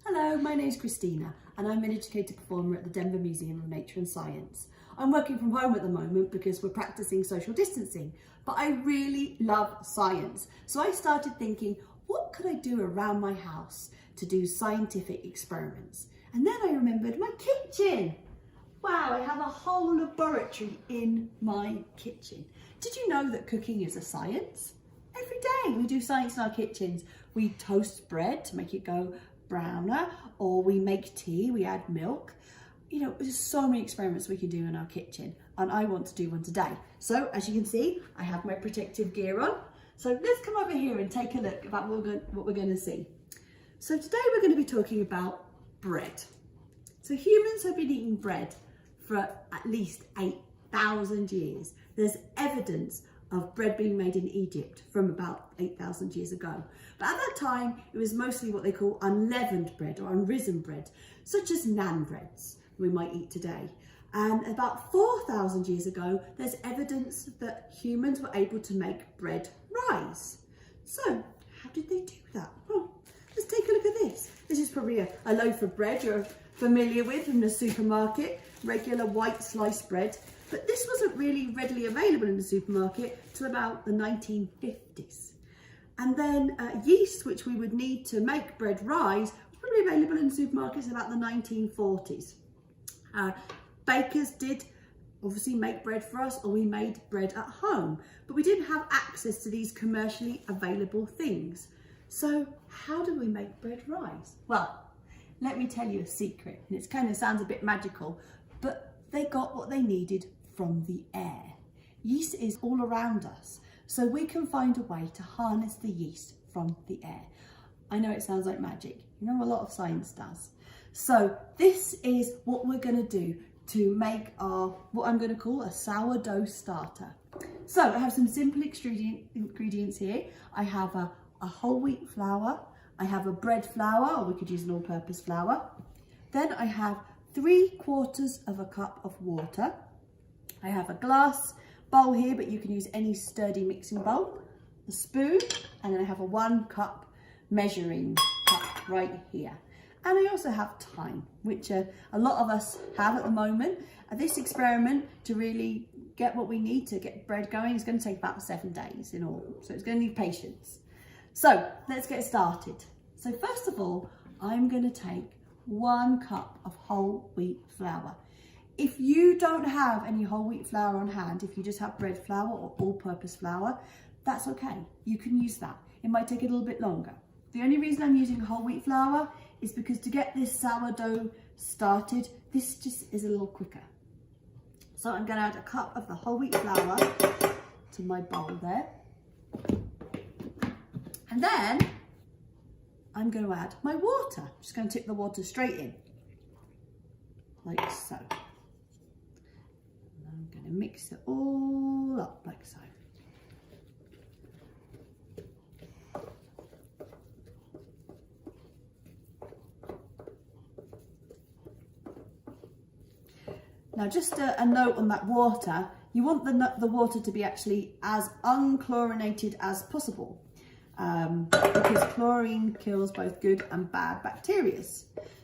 Hello, my name is Kristina and I'm an educator performer at the Denver Museum of Nature and Science. I'm working from home at the moment because we're practicing social distancing, but I really love science. So I started thinking, what could I do around my house to do scientific experiments? And then I remembered my kitchen. Wow, I have a whole laboratory in my kitchen. Did you know that cooking is a science? Every day we do science in our kitchens. We toast bread to make it go browner, or we make tea, we add milk. You know, there's so many experiments we can do in our kitchen, and I want to do one today. So as you can see, I have my protective gear on. So let's come over here and take a look about what we're going to see. So today we're going to be talking about bread. So humans have been eating bread for at least 8,000 years. There's evidence of bread being made in Egypt from about 8,000 years ago. But at that time, it was mostly what they call unleavened bread or unrisen bread, such as naan breads we might eat today. And about 4,000 years ago, there's evidence that humans were able to make bread rise. So how did they do that? Well, let's take a look at this. This is probably a loaf of bread you're familiar with from the supermarket, regular white sliced bread. But this wasn't really readily available in the supermarket till about the 1950s. And then yeast, which we would need to make bread rise, was probably available in supermarkets about the 1940s. Bakers did obviously make bread for us, or we made bread at home, but we didn't have access to these commercially available things. So how do we make bread rise? Well, let me tell you a secret, and it kind of sounds a bit magical, but they got what they needed from the air. Yeast is all around us, so we can find a way to harness the yeast from the air. I know it sounds like magic. You know, a lot of science does. So this is what we're going to do to make our, what I'm going to call a sourdough starter. So I have some simple ingredients here. I have a whole wheat flour. I have a bread flour, or we could use an all-purpose flour. Then I have 3/4 of a cup of water. I have a glass bowl here, but you can use any sturdy mixing bowl, a spoon, and then I have a 1 cup measuring cup right here. And I also have time, which a lot of us have at the moment. This experiment, to really get what we need to get bread going, is going to take about 7 days in all. So it's going to need patience. So let's get started. So first of all, I'm going to take 1 cup of whole wheat flour. If you don't have any whole wheat flour on hand, if you just have bread flour or all-purpose flour, that's okay. You can use that. It might take a little bit longer. The only reason I'm using whole wheat flour is because to get this sourdough started, this just is a little quicker. So I'm going to add a cup of the whole wheat flour to my bowl there. And then I'm going to add my water. I'm just going to tip the water straight in, like so. I'm going to mix it all up like so. Now just a note on that water, you want the water to be actually as unchlorinated as possible, because chlorine kills both good and bad bacteria.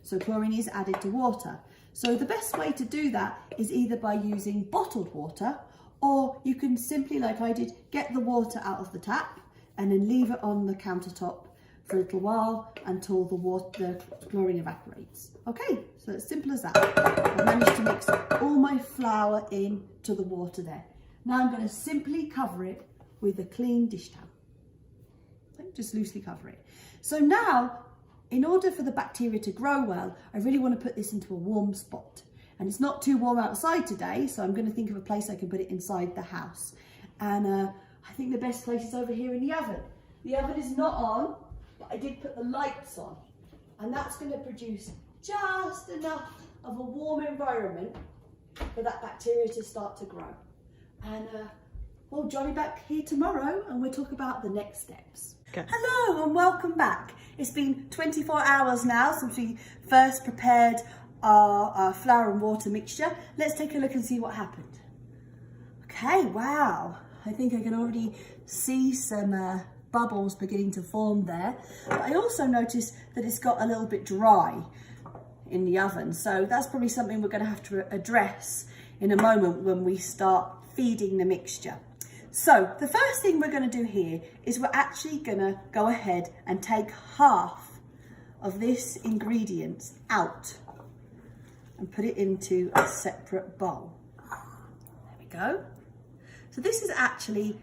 So chlorine is added to water. So the best way to do that is either by using bottled water, or you can simply, like I did, get the water out of the tap and then leave it on the countertop for a little while until the chlorine evaporates. Okay, so it's simple as that. I've managed to mix all my flour into the water there. Now I'm going to simply cover it with a clean dish towel. Okay, just loosely cover it. So now, in order for the bacteria to grow well, I really want to put this into a warm spot. And it's not too warm outside today, so I'm going to think of a place I can put it inside the house. And I think the best place is over here in the oven. The oven is not on, but I did put the lights on. And that's going to produce just enough of a warm environment for that bacteria to start to grow. And we'll join you back here tomorrow and we'll talk about the next steps. Okay. Hello and welcome back. It's been 24 hours now since we first prepared our flour and water mixture. Let's take a look and see what happened. Okay, wow. I think I can already see some bubbles beginning to form there. But I also noticed that it's got a little bit dry in the oven. So that's probably something we're going to have to address in a moment when we start feeding the mixture. So the first thing we're going to do here is we're actually going to go ahead and take half of this ingredient out and put it into a separate bowl. There we go. So this is actually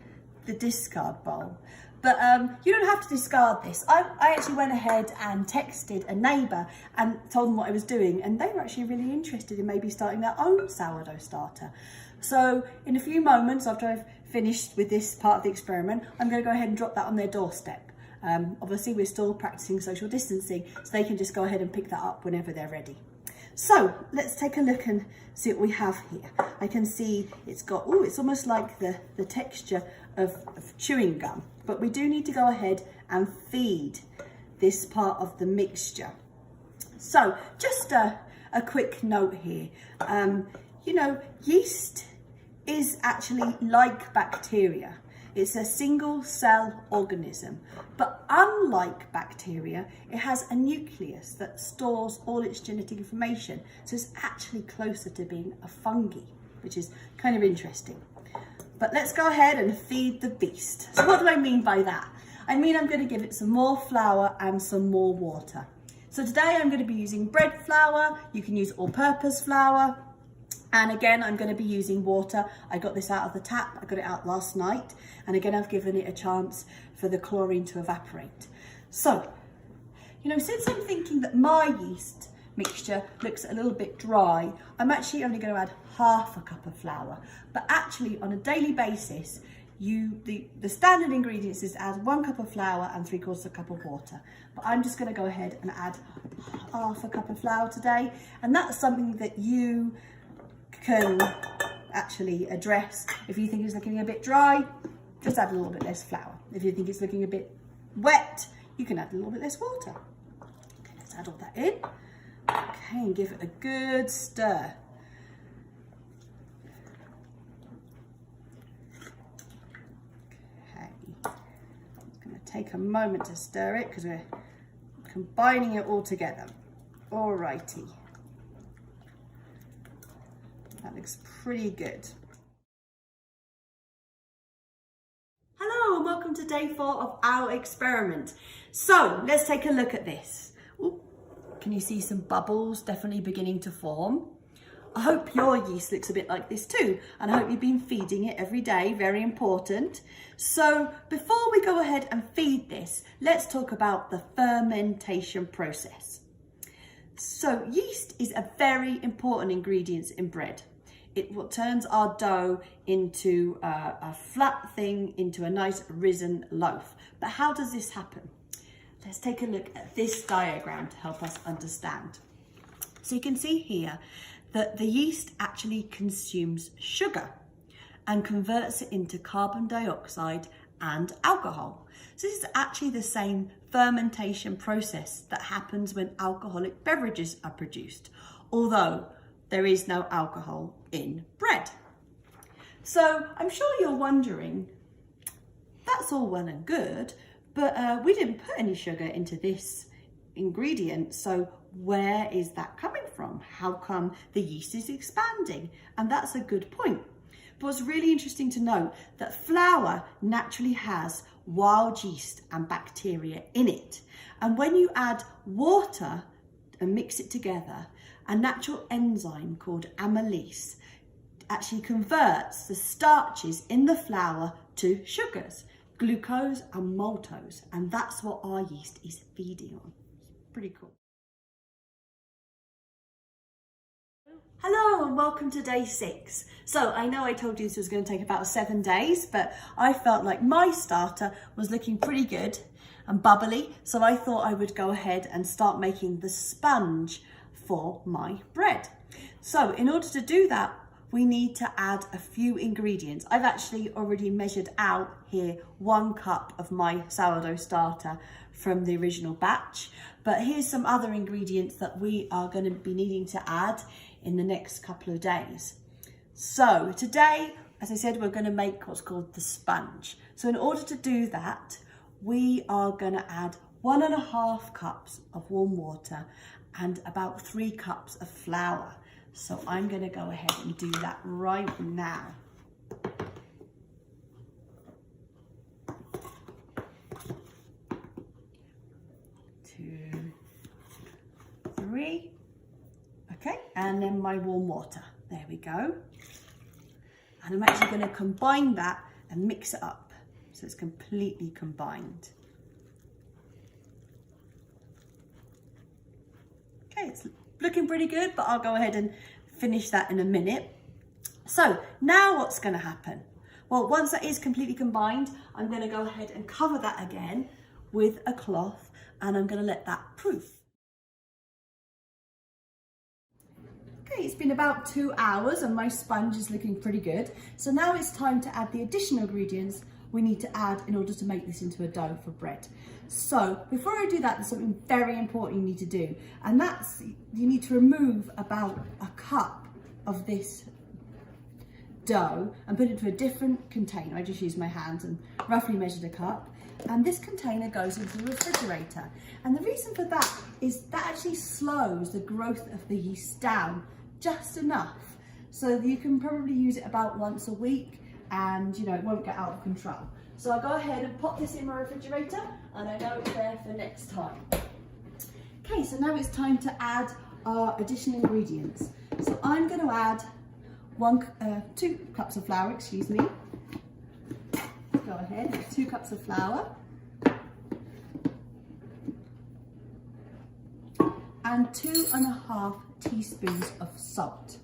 the discard bowl, but you don't have to discard this. I actually went ahead and texted a neighbour and told them what I was doing, and they were actually really interested in maybe starting their own sourdough starter. So in a few moments after I've finished with this part of the experiment, I'm going to go ahead and drop that on their doorstep. Obviously we're still practicing social distancing, so they can just go ahead and pick that up whenever they're ready. So let's take a look and see what we have here. I can see it's got, oh, it's almost like the texture of chewing gum, but we do need to go ahead and feed this part of the mixture. So just a quick note here. You know, yeast is actually like bacteria. It's a single cell organism, but unlike bacteria, it has a nucleus that stores all its genetic information. So it's actually closer to being a fungi, which is kind of interesting. But let's go ahead and feed the beast. So what do I mean by that? I mean, I'm going to give it some more flour and some more water. So today I'm going to be using bread flour. You can use all-purpose flour. And again, I'm going to be using water. I got this out of the tap. I got it out last night. And again, I've given it a chance for the chlorine to evaporate. So, you know, since I'm thinking that my yeast mixture looks a little bit dry, I'm actually only going to add half a cup of flour. But actually, on a daily basis, the standard ingredients is add 1 cup of flour and 3/4 cup of water. But I'm just going to go ahead and add half a cup of flour today. And that's something that you can actually address. If you think it's looking a bit dry, just add a little bit less flour. If you think it's looking a bit wet, you can add a little bit less water. Okay, let's add all that in. Okay, and give it a good stir. Okay, I'm going to take a moment to stir it because we're combining it all together. Alrighty. That looks pretty good. Hello and welcome to day 4 of our experiment. So let's take a look at this. Ooh, can you see some bubbles definitely beginning to form? I hope your yeast looks a bit like this too, and I hope you've been feeding it every day, very important. So before we go ahead and feed this, let's talk about the fermentation process. So yeast is a very important ingredient in bread. It turns our dough into a flat thing, into a nice risen loaf. But how does this happen? Let's take a look at this diagram to help us understand. So you can see here that the yeast actually consumes sugar and converts it into carbon dioxide and alcohol. So this is actually the same fermentation process that happens when alcoholic beverages are produced, although there is no alcohol in bread. So I'm sure you're wondering, that's all well and good, but we didn't put any sugar into this ingredient, so where is that coming from? How come the yeast is expanding? And that's a good point. But what's really interesting to note that flour naturally has wild yeast and bacteria in it. And when you add water and mix it together, a natural enzyme called amylase actually converts the starches in the flour to sugars, glucose and maltose, and that's what our yeast is feeding on. Pretty cool. Hello and welcome to day 6. So I know I told you this was going to take about 7 days, but I felt like my starter was looking pretty good and bubbly, so I thought I would go ahead and start making the sponge for my bread. So in order to do that, we need to add a few ingredients. I've actually already measured out here 1 cup of my sourdough starter from the original batch, but here's some other ingredients that we are going to be needing to add in the next couple of days. So today, as I said, we're going to make what's called the sponge. So in order to do that, we are going to add 1.5 cups of warm water and about 3 cups of flour. So I'm going to go ahead and do that right now. 2, 3. Okay, and then my warm water. There we go. And I'm actually going to combine that and mix it up so it's completely combined. Okay, it's looking pretty good, but I'll go ahead and finish that in a minute. So now what's going to happen? Well, once that is completely combined, I'm going to go ahead and cover that again with a cloth, and I'm going to let that proof. Okay, it's been about 2 hours and my sponge is looking pretty good. So now it's time to add the additional ingredients we need to add in order to make this into a dough for bread. So before I do that, there's something very important you need to do, and that's you need to remove about a cup of this dough and put it into a different container. I just used my hands and roughly measured a cup, and this container goes into the refrigerator. And the reason for that is that actually slows the growth of the yeast down just enough so that you can probably use it about once a week, and you know, it won't get out of control. So I'll go ahead and pop this in my refrigerator, and I know it's there for next time. Okay, so now it's time to add our additional ingredients. So I'm going to add 2 cups of flour, excuse me. Go ahead, 2 cups of flour. And 2.5 teaspoons of salt.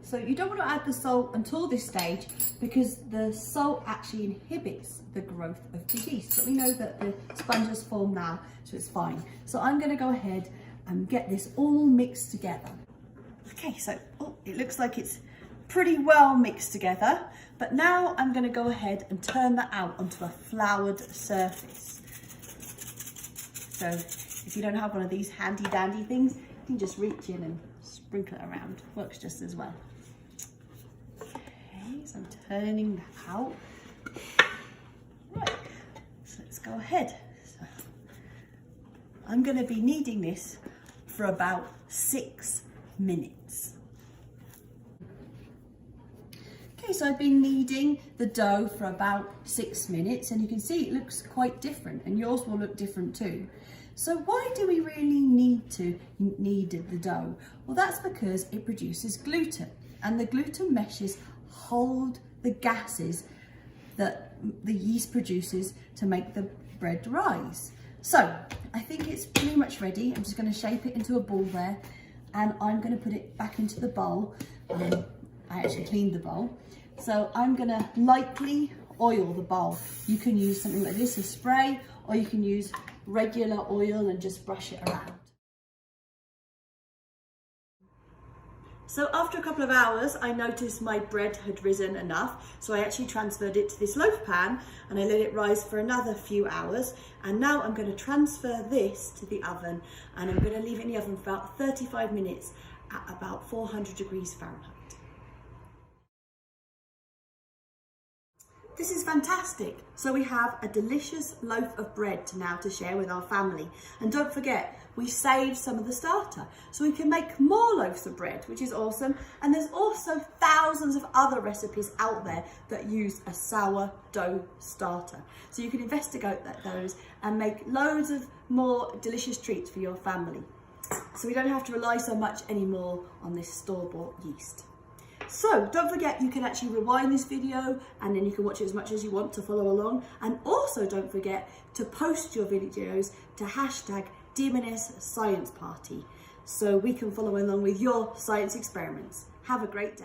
So you don't want to add the salt until this stage because the salt actually inhibits the growth of the yeast. But we know that the sponge has formed now, so it's fine. So I'm going to go ahead and get this all mixed together. Okay, so it looks like it's pretty well mixed together. But now I'm going to go ahead and turn that out onto a floured surface. So if you don't have one of these handy dandy things, you can just reach in and sprinkle it around. Works just as well. Okay, so I'm turning that out. Right, so let's go ahead. So I'm going to be kneading this for about 6 minutes. Okay, so I've been kneading the dough for about 6 minutes, and you can see it looks quite different, and yours will look different too. So why do we really need to knead the dough? Well, that's because it produces gluten, and the gluten meshes hold the gases that the yeast produces to make the bread rise. So I think it's pretty much ready. I'm just going to shape it into a ball there, and I'm going to put it back into the bowl. I actually cleaned the bowl. So I'm going to lightly oil the bowl. You can use something like this, a spray, or you can use regular oil and just brush it around. So after a couple of hours, I noticed my bread had risen enough, so I actually transferred it to this loaf pan and I let it rise for another few hours. And now I'm going to transfer this to the oven, and I'm going to leave it in the oven for about 35 minutes at about 400 degrees Fahrenheit. This is fantastic. So we have a delicious loaf of bread now to share with our family. And don't forget, we saved some of the starter, so we can make more loaves of bread, which is awesome. And there's also thousands of other recipes out there that use a sourdough starter. So you can investigate those and make loads of more delicious treats for your family. So we don't have to rely so much anymore on this store-bought yeast. So don't forget, you can actually rewind this video and then you can watch it as much as you want to follow along. And also don't forget to post your videos to hashtag DMNS Science Party so we can follow along with your science experiments. Have a great day.